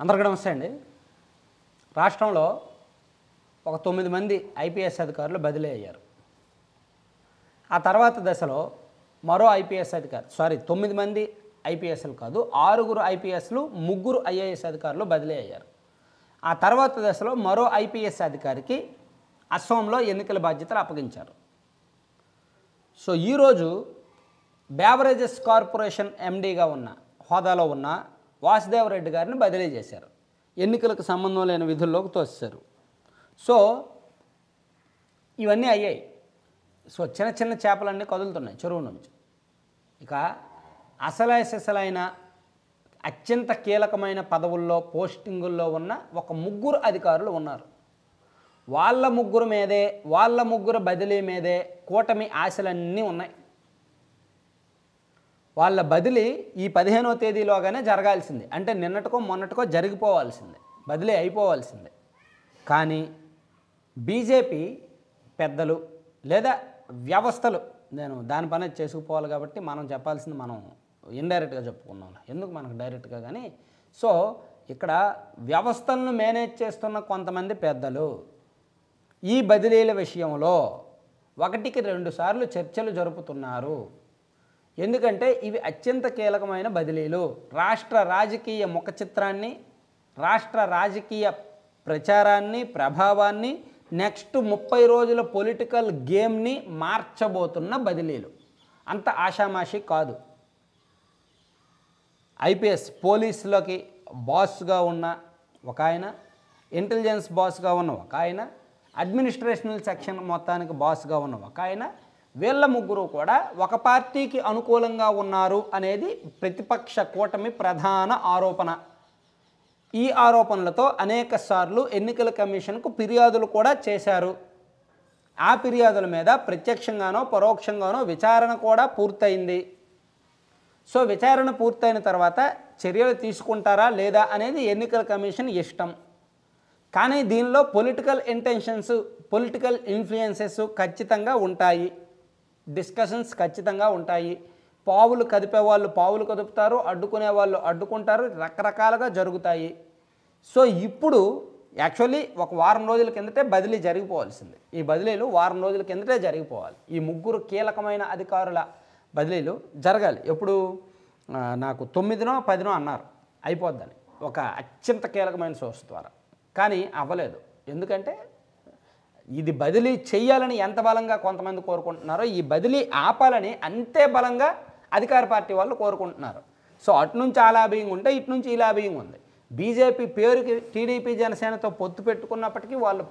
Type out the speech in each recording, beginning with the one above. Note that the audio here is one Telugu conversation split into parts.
అందరికీ నమస్తే అండి. రాష్ట్రంలో ఒక 9 మంది ఐపీఎస్ అధికారులు బదిలీ అయ్యారు. ఆ తర్వాత దశలో మరో ఐపీఎస్ అధికారి 9 మంది ఐపీఎస్లు కాదు, 6 ఐపీఎస్లు, 3 ఐఏఎస్ అధికారులు బదిలీ అయ్యారు. ఆ తర్వాత దశలో మరో ఐపీఎస్ అధికారికి అస్సాంలో ఎన్నికల బాధ్యతలు అప్పగించారు. సో ఈరోజు బేవరేజెస్ కార్పొరేషన్ ఎండీగా ఉన్న హోదాలో ఉన్న వాసుదేవ్ రెడ్డి గారిని బదిలీ చేశారు. ఎన్నికలకు సంబంధం లేని విధుల్లోకి తోసేశారు. సో ఇవన్నీ అయ్యాయి. సో చిన్న చిన్న చేపలన్నీ కదులుతున్నాయి చెరువు నుంచి. ఇక అసలైన అత్యంత కీలకమైన పదవుల్లో పోస్టింగుల్లో ఉన్న ఒక 3 అధికారులు ఉన్నారు. వాళ్ళ ముగ్గురు బదిలీ మీదే కూటమి ఆశలన్నీ ఉన్నాయి. వాళ్ళ బదిలీ ఈ 15వ తేదీలోగానే జరగాల్సింది. అంటే నిన్నటికో మొన్నటికో జరిగిపోవాల్సిందే, బదిలీ అయిపోవాల్సిందే. కానీ బీజేపీ పెద్దలు లేదా వ్యవస్థలు, నేను దాని పని చేసుకుపోవాలి కాబట్టి మనం చెప్పాల్సింది మనం ఇండైరెక్ట్గా చెప్పుకున్నాం, ఎందుకు మనకు డైరెక్ట్గా. కానీ సో ఇక్కడ వ్యవస్థలను మేనేజ్ చేస్తున్న కొంతమంది పెద్దలు ఈ బదిలీల విషయంలో 1కి 2 సార్లు చర్చలు జరుపుతున్నారు. ఎందుకంటే ఇవి అత్యంత కీలకమైన బదిలీలు. రాష్ట్ర రాజకీయ ముఖ చిత్రాన్ని, రాష్ట్ర రాజకీయ ప్రచారాన్ని, ప్రభావాన్ని, నెక్స్ట్ 30 రోజుల పొలిటికల్ గేమ్ని మార్చబోతున్న బదిలీలు. అంత ఆషామాషి కాదు. ఐపీఎస్ పోలీసులకి బాస్గా ఉన్న ఒక ఆయన, ఇంటెలిజెన్స్ బాస్గా ఉన్న ఒక ఆయన, అడ్మినిస్ట్రేషనల్ సెక్షన్ మొత్తానికి బాస్గా ఉన్న ఒక ఆయన, వీళ్ళ ముగ్గురు కూడా ఒక పార్టీకి అనుకూలంగా ఉన్నారు అనేది ప్రతిపక్ష కూటమి ప్రధాన ఆరోపణ. ఈ ఆరోపణలతో అనేక సార్లు ఎన్నికల కమిషన్కు ఫిర్యాదులు కూడా చేశారు. ఆ ఫిర్యాదుల మీద ప్రత్యక్షంగానో పరోక్షంగానో విచారణ కూడా పూర్తయింది. సో విచారణ పూర్తయిన తర్వాత చర్యలు తీసుకుంటారా లేదా అనేది ఎన్నికల కమిషన్ ఇష్టం. కానీ దీనిలో పొలిటికల్ ఇంటెన్షన్స్, పొలిటికల్ ఇన్ఫ్లుయెన్సెస్ ఖచ్చితంగా ఉంటాయి, డిస్కషన్స్ ఖచ్చితంగా ఉంటాయి. పావులు కదిపే వాళ్ళు పావులు కదుపుతారు, అడ్డుకునే వాళ్ళు అడ్డుకుంటారు, రకరకాలుగా జరుగుతాయి. సో ఇప్పుడు యాక్చువల్లీ ఒక వారం రోజుల కిందటే బదిలీ జరిగిపోవాల్సింది. ఈ బదిలీలు వారం రోజుల కిందటే జరిగిపోవాలి. ఈ 3 కీలకమైన అధికారుల బదిలీలు జరగాలి. ఎప్పుడు నాకు 9నో 10నో అన్నారు అయిపోద్దని, ఒక అత్యంత కీలకమైన సోర్స్ ద్వారా. కానీ అవ్వలేదు. ఎందుకంటే ఇది బదిలీ చెయ్యాలని ఎంత బలంగా కొంతమంది కోరుకుంటున్నారో, ఈ బదిలీ ఆపాలని అంతే బలంగా అధికార పార్టీ వాళ్ళు కోరుకుంటున్నారు. సో అటు నుంచి ఆ లాబింగ్ ఉంటే ఇటు నుంచి ఈ లాబింగ్ ఉంది. బీజేపీ పేరుకి టీడీపీ జనసేనతో పొత్తు పెట్టుకున్నప్పటికీ వాళ్ళు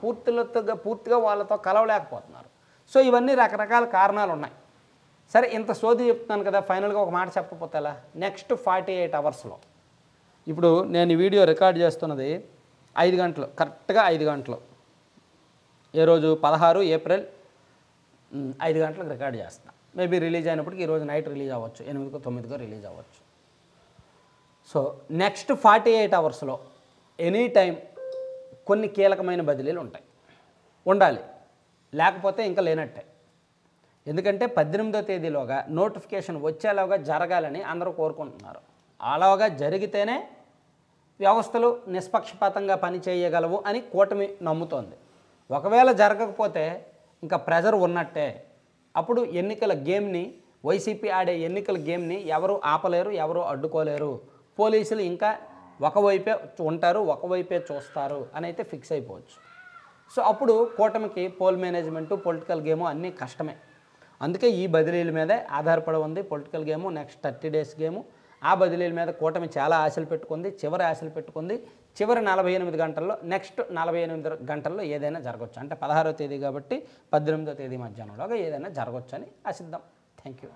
పూర్తిగా వాళ్ళతో కలవలేకపోతున్నారు. సో ఇవన్నీ రకరకాల కారణాలు ఉన్నాయి. సరే, ఇంత సోది చెప్తున్నాను కదా, ఫైనల్గా ఒక మాట చెప్పకపోతే ఎలా. నెక్స్ట్ 48 అవర్స్లో, ఇప్పుడు నేను ఈ వీడియో రికార్డ్ చేస్తున్నది 5 గంటలు, కరెక్ట్గా 5 గంటలు, ఏ రోజు 16 ఏప్రిల్ 5 గంటలకు రికార్డ్ చేస్తున్నా. మేబీ రిలీజ్ అయినప్పటికీ ఈరోజు నైట్ రిలీజ్ అవ్వచ్చు, 8కో 9కో రిలీజ్ అవ్వచ్చు. సో నెక్స్ట్ 48 అవర్స్లో ఎనీ టైం కొన్ని కీలకమైన బదిలీలు ఉంటాయి, ఉండాలి, లేకపోతే ఇంకా లేనట్టే. ఎందుకంటే 18వ తేదీలోగా నోటిఫికేషన్ వచ్చేలాగా జరగాలని అందరూ కోరుకుంటున్నారు. అలాగా జరిగితేనే వ్యవస్థలు నిష్పక్షపాతంగా పనిచేయగలవు అని కూటమి నమ్ముతోంది. ఒకవేళ జరగకపోతే ఇంకా ప్రెజర్ ఉన్నట్టే. అప్పుడు ఎన్నికల గేమ్ని, వైసీపీ ఆడే ఎన్నికల గేమ్ని ఎవరు ఆపలేరు, ఎవరు అడ్డుకోలేరు. పోలీసులు ఇంకా ఒకవైపే ఉంటారు, ఒకవైపే చూస్తారు అని అయితే ఫిక్స్ అయిపోవచ్చు. సో అప్పుడు కూటమికి పోల్ మేనేజ్మెంటు, పొలిటికల్ గేము అన్నీ కష్టమే. అందుకే ఈ బదిలీల మీదే ఆధారపడి ఉంది political game, next 30 days game. ఆ బదిలీల మీద కూటమి చాలా ఆశలు పెట్టుకుంది, చివరి ఆశలు పెట్టుకుంది. చివరి 48 గంటల్లో, నెక్స్ట్ 48 గంటల్లో ఏదైనా జరగవచ్చు. అంటే 16వ తేదీ కాబట్టి 18వ తేదీ మధ్యాహ్నంలోగా ఏదైనా జరగవచ్చు అని ఆశిద్దాం. Thank you.